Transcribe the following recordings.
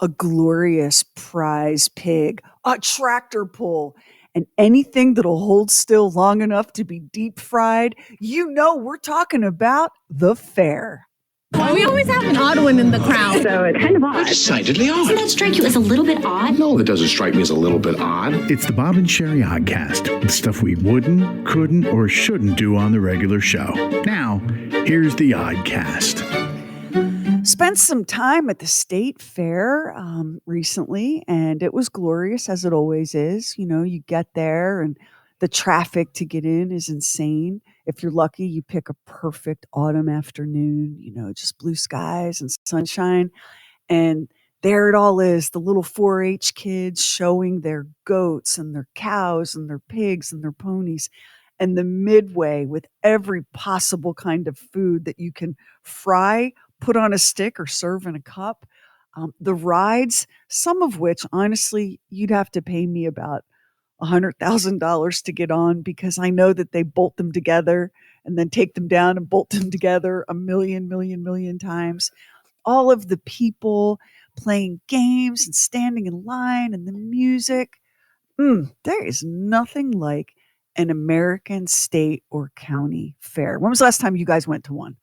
a glorious prize pig, a tractor pull, and anything that'll hold still long enough to be deep fried, we're talking about the fair. We always have an odd one in the crowd. So it's kind of odd. Decidedly odd. Doesn't that strike you as a little bit odd? No, that doesn't strike me as a little bit odd. It's the Bob and Sheri Oddcast, the stuff we wouldn't, couldn't, or shouldn't do on the regular show. Now, here's the Oddcast. Spent some time at the state fair recently, and it was glorious, as it always is. You get there, and the traffic to get in is insane. If you're lucky, you pick a perfect autumn afternoon, just blue skies and sunshine. And there it all is, the little 4-H kids showing their goats and their cows and their pigs and their ponies. And the midway with every possible kind of food that you can fry, put on a stick, or serve in a cup. The rides, some of which, honestly, you'd have to pay me about $100,000 to get on, because I know that they bolt them together and then take them down and bolt them together a million times. All of the people playing games and standing in line and the music. There is nothing like an American state or county fair. When was the last time you guys went to one?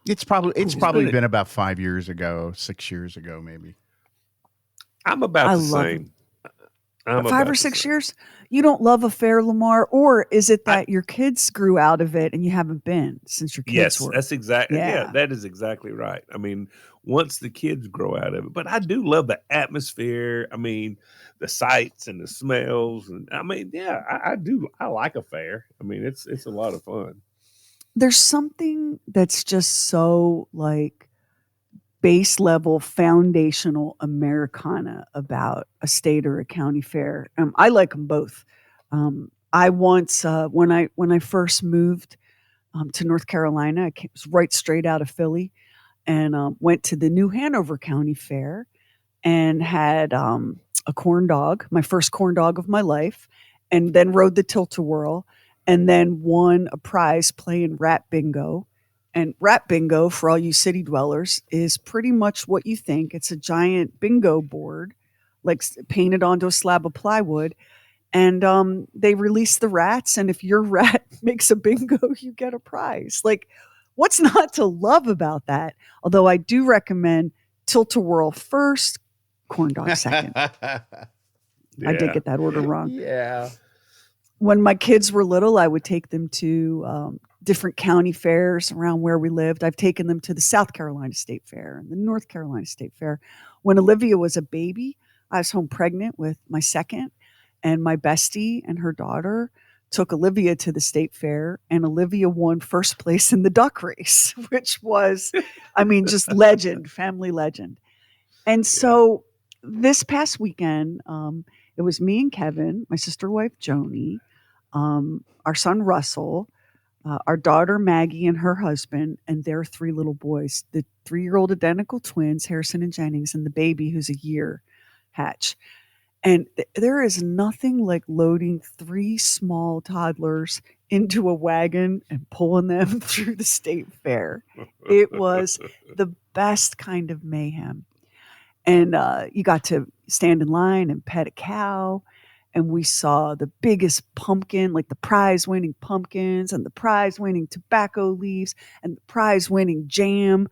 It's probably been about 5 years ago, 6 years ago, maybe. I'm about the same. 5 or 6 years? You don't love a fair, Lamar? Or is it that your kids grew out of it and you haven't been since your kids were? Yes, that's exactly. Yeah, that is exactly right. I mean, once the kids grow out of it. But I do love the atmosphere. I mean, the sights and the smells. And I mean, I do. I like a fair. I mean, it's a lot of fun. There's something that's just so like base level, foundational Americana about a state or a county fair. I like them both. I once, when I first moved to North Carolina, I was right straight out of Philly, and went to the New Hanover County Fair and had a corn dog, my first corn dog of my life, and then rode the tilt-a-whirl, and then won a prize playing rat bingo. And rat bingo, for all you city dwellers, is pretty much what you think. It's a giant bingo board, like painted onto a slab of plywood. And they release the rats. And if your rat makes a bingo, you get a prize. Like, what's not to love about that? Although I do recommend tilt-a-whirl first, corn dog second. I did get that order wrong. Yeah. When my kids were little, I would take them to different county fairs around where we lived. I've taken them to the South Carolina State Fair and the North Carolina State Fair. When Olivia was a baby, I was home pregnant with my second, and my bestie and her daughter took Olivia to the state fair, and Olivia won first place in the duck race, which was, just legend, family legend. And so this past weekend, it was me and Kevin, my sister wife, Joni, our son, Russell, our daughter, Maggie, and her husband, and their 3 little boys, the 3-year-old identical twins, Harrison and Jennings, and the baby who's a year hatch. And there is nothing like loading 3 small toddlers into a wagon and pulling them through the state fair. It was the best kind of mayhem. And you got to stand in line and pet a cow. And we saw the biggest pumpkin, like the prize-winning pumpkins and the prize-winning tobacco leaves and the prize-winning jam.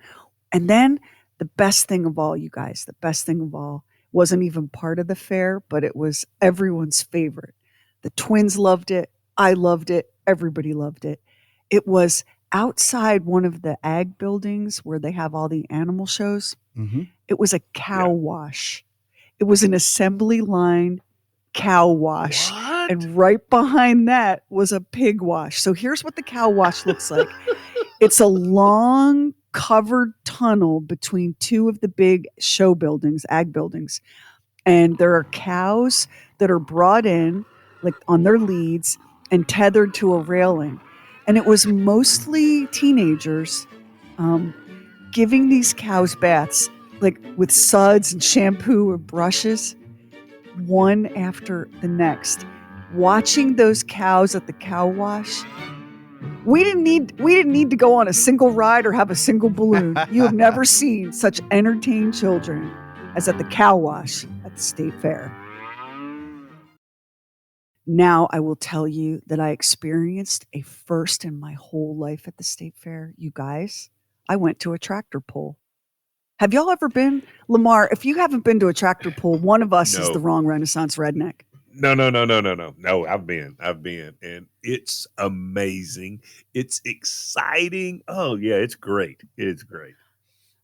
And then the best thing of all, you guys, the best thing of all, wasn't even part of the fair, but it was everyone's favorite. The twins loved it. I loved it. Everybody loved it. It was outside one of the ag buildings where they have all the animal shows. Mm-hmm. It was a cow wash. It was an assembly line cow wash. What? And right behind that was a pig wash. So here's what the cow wash looks like. It's a long covered tunnel between 2 of the big show buildings, ag buildings. And there are cows that are brought in like on their leads and tethered to a railing. And it was mostly teenagers giving these cows baths, like with suds and shampoo and brushes, one after the next. Watching those cows at the cow wash We didn't need to go on a single ride or have a single balloon. You have never seen such entertained children as at the cow wash at the state fair. Now I will tell you that I experienced a first in my whole life at the state fair. You guys, I went to a tractor pull. Have y'all ever been? Lamar, if you haven't been to a tractor pull, one of us is No. the wrong Renaissance redneck. No. No, I've been, and it's amazing. It's exciting. Oh yeah, it's great. It's great.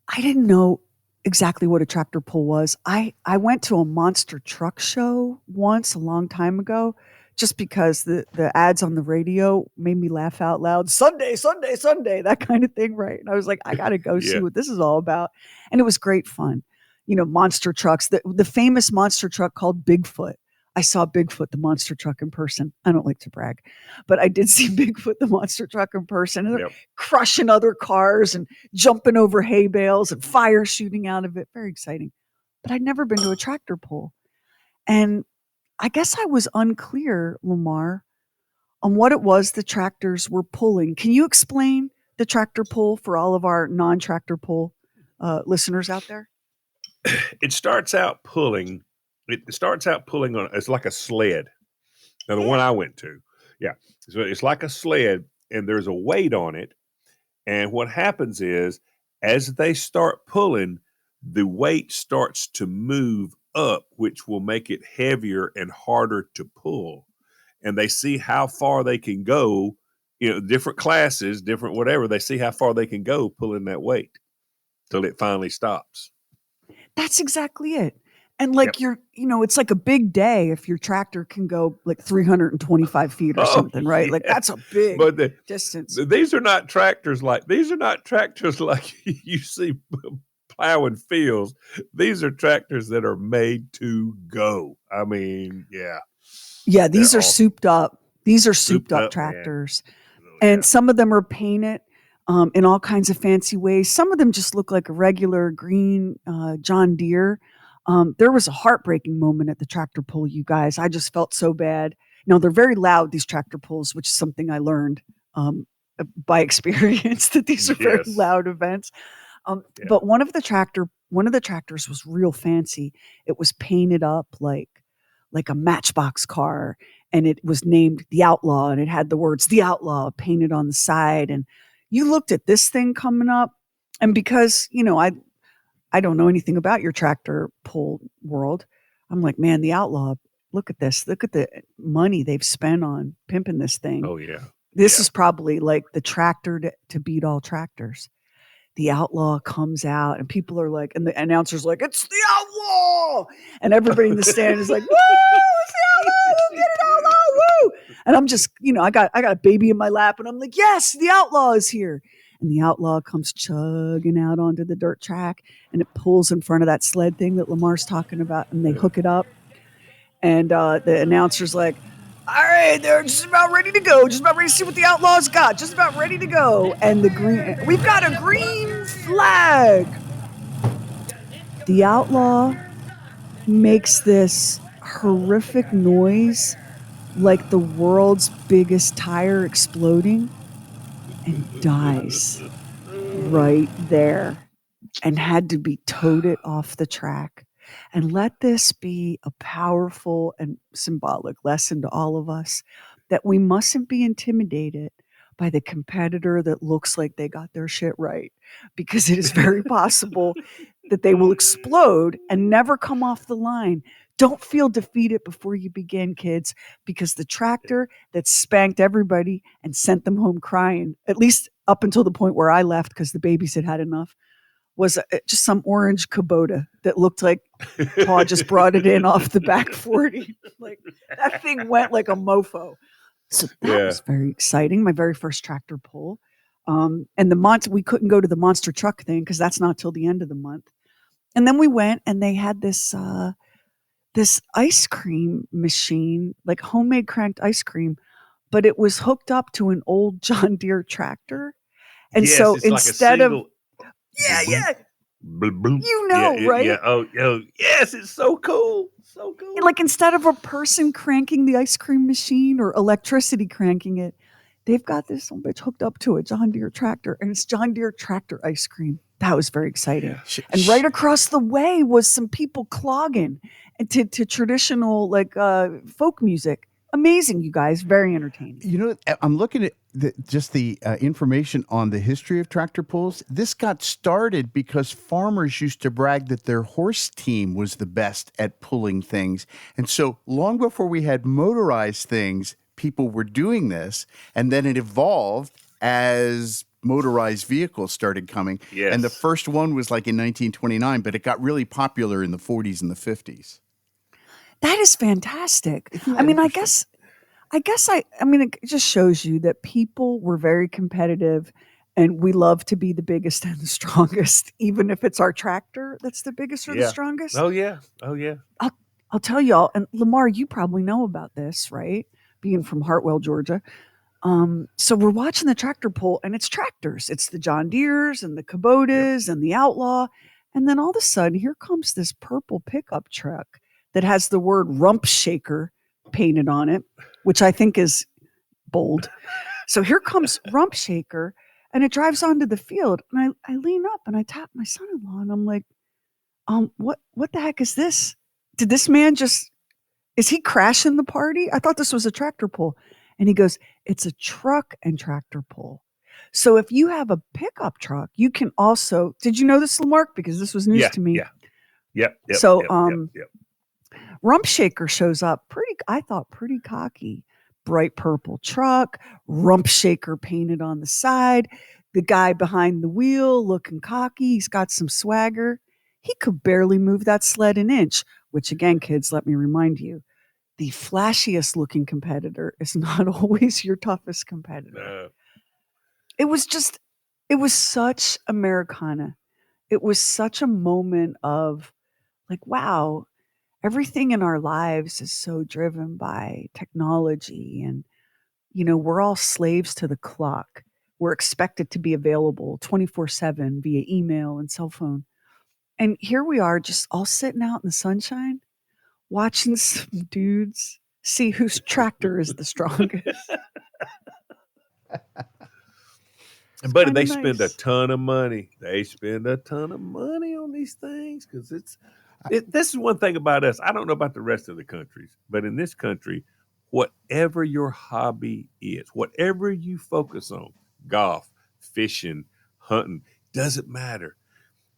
I didn't know exactly what a tractor pull was. I went to a monster truck show once a long time ago just because the ads on the radio made me laugh out loud. Sunday, Sunday, Sunday, that kind of thing, right? And I was like, I got to go see Yeah. what this is all about. And it was great fun. You know, monster trucks, the famous monster truck called Bigfoot. I saw Bigfoot, the monster truck, in person. I don't like to brag, but I did see Bigfoot, the monster truck, in person. And they're crushing other cars and jumping over hay bales and fire shooting out of it. Very exciting. But I'd never been to a tractor pull. And I guess I was unclear, Lamar, on what it was the tractors were pulling. Can you explain the tractor pull for all of our non-tractor pull listeners out there? It starts out pulling. It starts out pulling on. It's like a sled. Now the one I went to, yeah. So it's like a sled, and there's a weight on it. And what happens is, as they start pulling, the weight starts to move up, which will make it heavier and harder to pull. And they see how far they can go. You know, different classes, different whatever. They see how far they can go pulling that weight till it finally stops. That's exactly it. And like it's like a big day if your tractor can go like 325 feet or something, right? Yeah. Like that's a big distance. These are not tractors like you see plowing fields. These are tractors that are made to go. I mean, yeah. Yeah, these are souped up. These are souped up man. tractors. Oh, and some of them are painted in all kinds of fancy ways. Some of them just look like a regular green John Deere. There was a heartbreaking moment at the tractor pull, you guys. I just felt so bad. Now, they're very loud, these tractor pulls, which is something I learned by experience, that these are very loud events. But one of the tractors was real fancy. It was painted up like a Matchbox car, and it was named the Outlaw, and it had the words "The Outlaw" painted on the side. And you looked at this thing coming up, and because I don't know anything about your tractor pull world, I'm like, man, the Outlaw, look at this. Look at the money they've spent on pimping this thing. Oh, yeah. This is probably like the tractor to beat all tractors. The Outlaw comes out, and people are like, and the announcer's like, it's the Outlaw. And everybody in the stand is like, woo, it's the Outlaw, get it, Outlaw, woo. And I'm just, I got a baby in my lap, and I'm like, yes, the Outlaw is here. And the Outlaw comes chugging out onto the dirt track, and it pulls in front of that sled thing that Lamar's talking about, and they hook it up. And the announcer's like, all right, they're just about ready to go. Just about ready to see what the Outlaw's got. Just about ready to go. And we've got a green flag. The Outlaw makes this horrific noise like the world's biggest tire exploding, and dies right there, and had to be toted off the track. And let this be a powerful and symbolic lesson to all of us that we mustn't be intimidated by the competitor that looks like they got their shit right, because it is very possible that they will explode and never come off the line. Don't feel defeated before you begin, kids, because the tractor that spanked everybody and sent them home crying, at least up until the point where I left because the babies had enough, was just some orange Kubota that looked like Paul just brought it in off the back 40. Like that thing went like a mofo. So that was very exciting. My very first tractor pull. And we couldn't go to the monster truck thing because that's not till the end of the month. And then we went, and they had this ice cream machine, like homemade cranked ice cream, but it was hooked up to an old John Deere tractor. And so instead of right? Yeah. Oh, yes, it's so cool. So cool. Like instead of a person cranking the ice cream machine or electricity cranking it, they've got this some bitch hooked up to a John Deere tractor, and it's John Deere tractor ice cream. That was very exciting. And right across the way was some people clogging to traditional folk music. Amazing, you guys. Very entertaining. You know, I'm looking at the information on the history of tractor pulls. This got started because farmers used to brag that their horse team was the best at pulling things. And so long before we had motorized things, people were doing this. And then it evolved as motorized vehicles started coming. Yes. And the first one was like in 1929, but it got really popular in the 40s and the 50s. That is fantastic. I mean, it just shows you that people were very competitive, and we love to be the biggest and the strongest, even if it's our tractor that's the biggest or the strongest. Oh yeah. I'll tell y'all, and Lamar, you probably know about this, right? Being from Hartwell, Georgia. So we're watching the tractor pull, and it's tractors. It's the John Deeres and the Kubotas and the Outlaw. And then all of a sudden, here comes this purple pickup truck that has the word rump shaker painted on it, which I think is bold. So here comes rump shaker, and it drives onto the field. And I lean up and I tap my son-in-law, and I'm like, what the heck is this? Did this man is he crashing the party? I thought this was a tractor pull. And he goes, it's a truck and tractor pull. So if you have a pickup truck, you can also, did you know this, Lamarck? Because this was news to me. Yep. Rump shaker shows up pretty cocky. Bright purple truck, rump shaker painted on the side. The guy behind the wheel looking cocky. He's got some swagger. He could barely move that sled an inch, which again, kids, let me remind you, the flashiest looking competitor is not always your toughest competitor. No. It was such Americana. It was such a moment of like, wow, everything in our lives is so driven by technology. And, we're all slaves to the clock. We're expected to be available 24/7 via email and cell phone. And here we are just all sitting out in the sunshine, watching some dudes see whose tractor is the strongest. But they spend a ton of money. They spend a ton of money on these things because this is one thing about us. I don't know about the rest of the countries, but in this country, whatever your hobby is, whatever you focus on, golf, fishing, hunting, doesn't matter.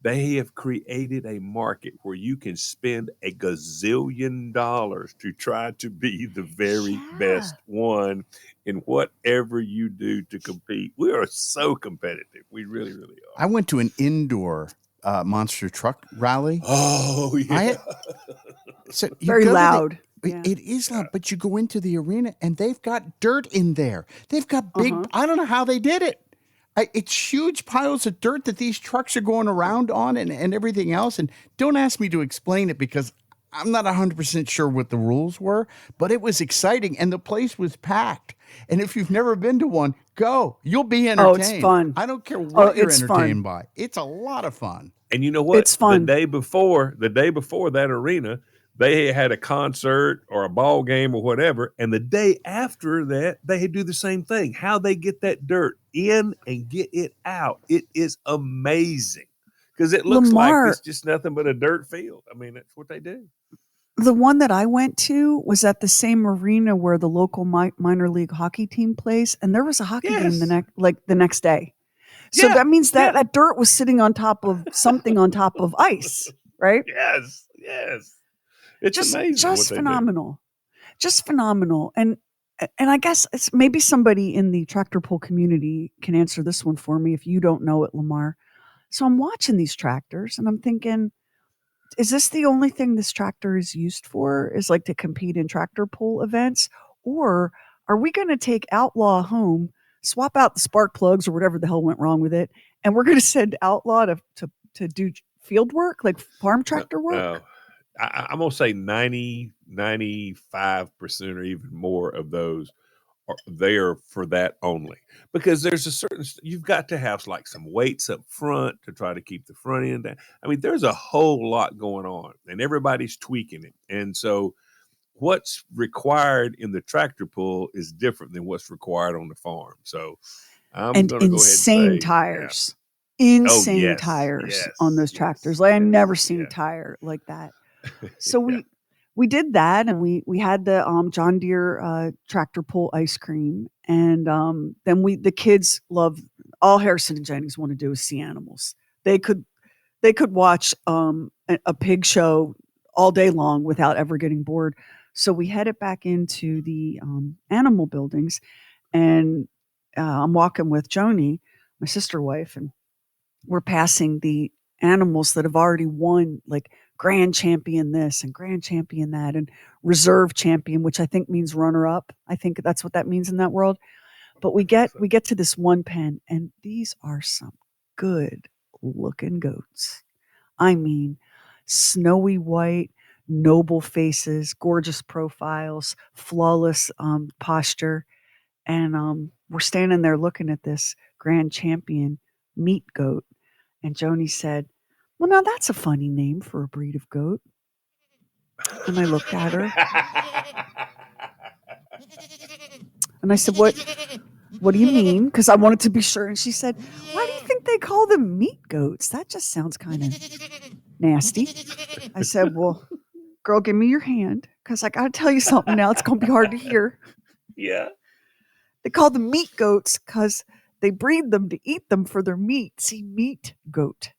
They have created a market where you can spend a gazillion dollars to try to be the very best one in whatever you do to compete. We are so competitive. We really, really are. I went to an indoor monster truck rally. Oh, yeah. Very loud. It is loud, but you go into the arena and they've got dirt in there. They've got big, I don't know how they did it. It's huge piles of dirt that these trucks are going around on and everything else. And don't ask me to explain it because I'm not 100% sure what the rules were, but it was exciting and the place was packed. And if you've never been to one, go. You'll be entertained. Oh, it's fun. I don't care what you're entertained fun. by. It's a lot of fun. And you know what? It's fun. The day before that arena, they had a concert or a ball game or whatever. And the day after that, they do the same thing. How they get that dirt in and get it out. It is amazing because it looks Lamar, like it's just nothing but a dirt field. I mean, that's what they do. The one that I went to was at the same arena where the local minor league hockey team plays. And there was a hockey game the next day. So that means that dirt was sitting on top of something on top of ice, right? Yes. It's just amazing. Just phenomenal. Just phenomenal. And I guess it's maybe somebody in the tractor pull community can answer this one for me if you don't know it, Lamar. So I'm watching these tractors and I'm thinking, is this the only thing this tractor is used for, is like to compete in tractor pull events? Or are we going to take Outlaw home, swap out the spark plugs or whatever the hell went wrong with it, and we're going to send Outlaw to do field work, like farm tractor work? No. I'm going to say 90, 95% or even more of those are there for that only. Because there's you've got to have like some weights up front to try to keep the front end down. I mean, there's a whole lot going on and everybody's tweaking it. And so what's required in the tractor pull is different than what's required on the farm. So I'm And going to go ahead and insane say, tires. Oh, Insane yes, tires yes, on those yes, tractors. Like, I've yes, never seen yeah. a tire like that. So Yeah. we did that, and we had the John Deere tractor pull ice cream, and then the kids love, all Harrison and Jennings want to do is see animals. They could watch a pig show all day long without ever getting bored. So we headed back into the animal buildings, and I'm walking with Joni, my sister wife, and we're passing the animals that have already won, like grand champion this and grand champion that, and reserve champion, which I think means runner up. I think that's what that means in that world. But we get to this one pen, and these are some good looking goats. I mean, snowy white, noble faces, gorgeous profiles, flawless posture. And we're standing there looking at this grand champion meat goat. And Joni said, "Well, now that's a funny name for a breed of goat." And I looked at her and I said, What do you mean? Because I wanted to be sure. And she said, "Why do you think they call them meat goats? That just sounds kind of nasty." I said, "Well, girl, give me your hand, because I got to tell you something now. It's going to be hard to hear. Yeah. They call them meat goats because they breed them to eat them for their meat. See, meat goat,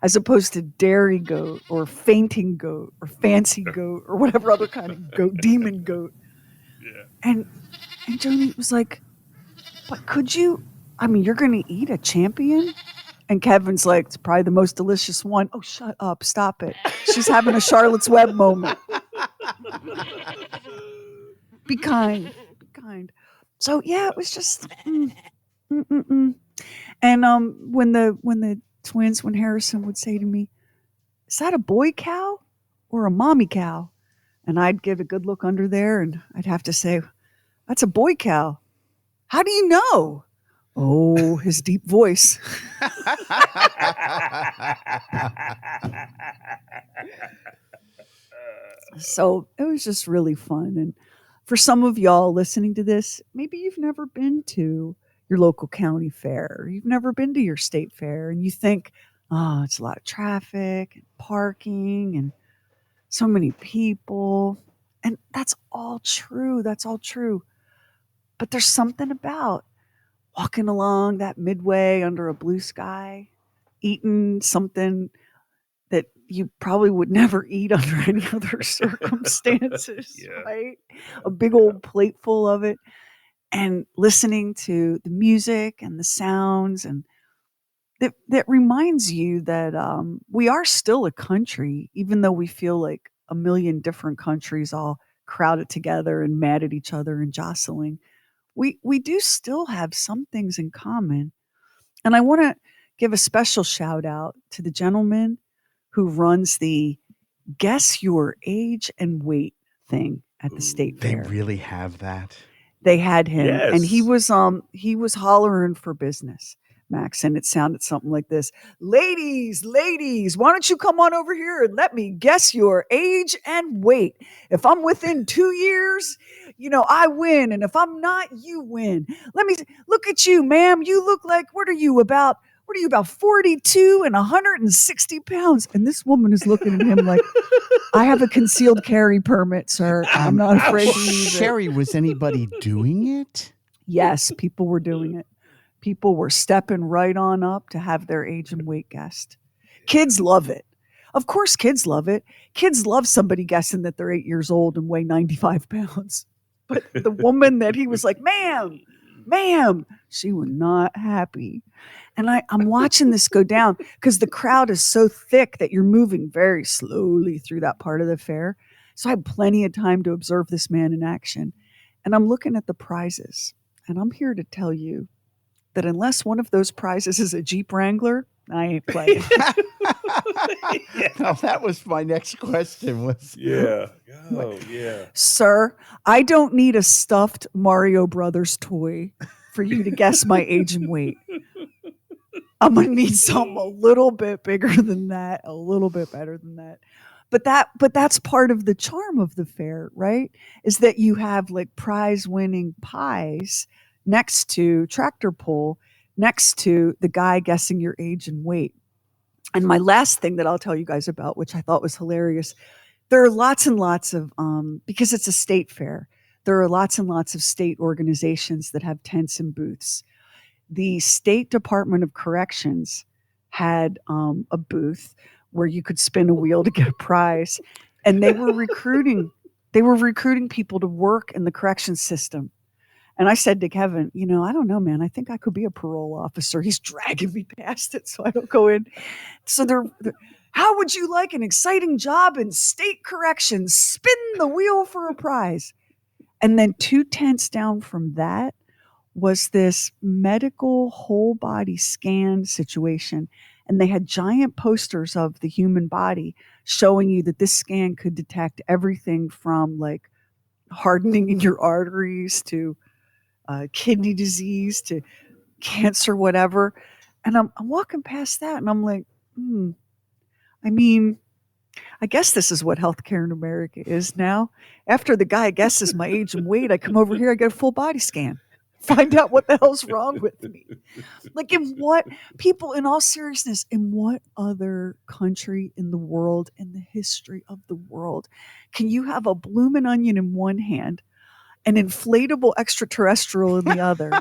as opposed to dairy goat or fainting goat or fancy goat or whatever other kind of goat, demon goat." Yeah. And Joni was like, "But could you, I mean, you're going to eat a champion?" And Kevin's like, "It's probably the most delicious one." Oh, shut up. Stop it. She's having a Charlotte's Web moment. Be kind. Be kind. So, yeah, it was just, And when the twins, when Harrison would say to me, "Is that a boy cow or a mommy cow?" And I'd give a good look under there, and I'd have to say, "That's a boy cow." "How do you know?" Oh, his deep voice. So it was just really fun. And for some of y'all listening to this, maybe you've never been to your local county fair, or you've never been to your state fair, and you think, "Oh, it's a lot of traffic and parking and so many people." And that's all true. That's all true. But there's something about walking along that midway under a blue sky, eating something that you probably would never eat under any other circumstances, Yeah. right? A big old plate full of it, and listening to the music and the sounds, and that reminds you that we are still a country, even though we feel like a million different countries all crowded together and mad at each other and jostling. We do still have some things in common. And I want to give a special shout out to the gentleman who runs the guess your age and weight thing at the state They fair. really have that. They had him, and he Yes. was hollering for business, Max, and it sounded something like this: ladies, why don't you come on over here and let me guess your age and weight? If I'm within 2 years, I win, and if I'm not, you win. Let me look at you, ma'am. You look like, what are you about 42 and 160 pounds? And this woman is looking at him like, "I have a concealed carry permit, sir. I'm not afraid to use it." Sherry, was anybody doing it? Yes, people were doing it. People were stepping right on up to have their age and weight guessed. Kids love it. Of course, kids love it. Kids love somebody guessing that they're 8 years old and weigh 95 pounds. But the woman that he was like, ma'am, she was not happy. And I'm watching this go down because the crowd is so thick that you're moving very slowly through that part of the fair. So I had plenty of time to observe this man in action. And I'm looking at the prizes. And I'm here to tell you that unless one of those prizes is a Jeep Wrangler, I ain't playing. Now, that was my next question. Yeah. Oh, yeah. Sir, I don't need a stuffed Mario Brothers toy for you to guess my age and weight. I'm going to need something a little bit bigger than that, a little bit better than that. but that's part of the charm of the fair, right? Is that you have like prize winning pies next to tractor pull, next to the guy guessing your age and weight. And my last thing that I'll tell you guys about, which I thought was hilarious, there are lots and lots of because it's a state fair, there are lots and lots of state organizations that have tents and booths. The State Department of Corrections had a booth where you could spin a wheel to get a prize, and they were recruiting people to work in the corrections system. And I said to Kevin, I don't know, man. I think I could be a parole officer. He's dragging me past it, so I don't go in. So how would you like an exciting job in state corrections? Spin the wheel for a prize. And then 2 tents down from that was this medical whole body scan situation. And they had giant posters of the human body showing you that this scan could detect everything from like hardening in your arteries to kidney disease to cancer, whatever. And I'm walking past that and I'm like, I mean, I guess this is what healthcare in America is now. After the guy guesses my age and weight, I come over here, I get a full body scan. Find out what the hell's wrong with me. Like in all seriousness, in what other country in the world, in the history of the world, can you have a bloomin' onion in one hand, an inflatable extraterrestrial in the other,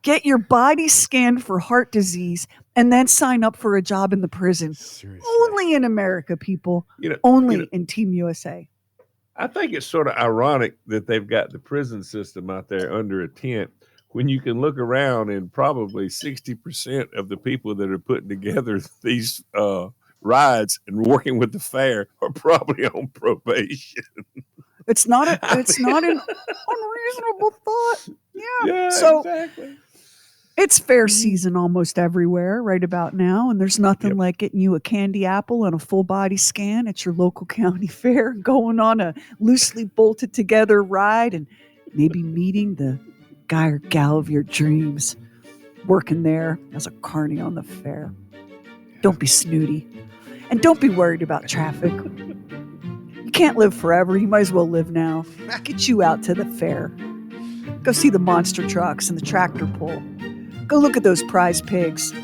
get your body scanned for heart disease, and then sign up for a job in the prison? Seriously. Only in America, people. Only in Team USA. I think it's sort of ironic that they've got the prison system out there under a tent when you can look around and probably 60% of the people that are putting together these rides and working with the fair are probably on probation. It's not an unreasonable thought. Yeah. So exactly. It's fair season almost everywhere right about now, and there's nothing like getting you a candy apple and a full body scan at your local county fair, going on a loosely bolted together ride, and maybe meeting the guy or gal of your dreams working there as a carny on the fair. Don't be snooty, and don't be worried about traffic. You can't live forever. You might as well live now. Get you out to the fair. Go see the monster trucks and the tractor pull. Go look at those prize pigs.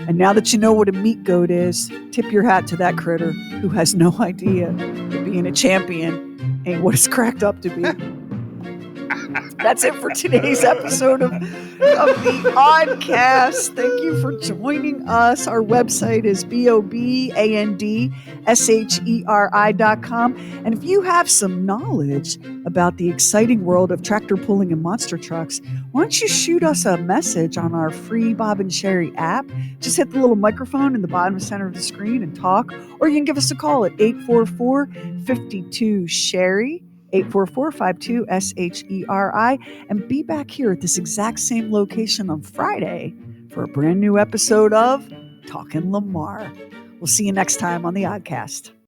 And now that you know what a meat goat is, tip your hat to that critter who has no idea that being a champion ain't what it's cracked up to be. That's it for today's episode of the Oddcast. Thank you for joining us. Our website is BOBANDSHERI.com. And if you have some knowledge about the exciting world of tractor pulling and monster trucks, why don't you shoot us a message on our free Bob and Sheri app? Just hit the little microphone in the bottom center of the screen and talk. Or you can give us a call at 844-52-SHERI. 844-52-SHERI, and be back here at this exact same location on Friday for a brand new episode of Talkin' Lamar. We'll see you next time on the Oddcast.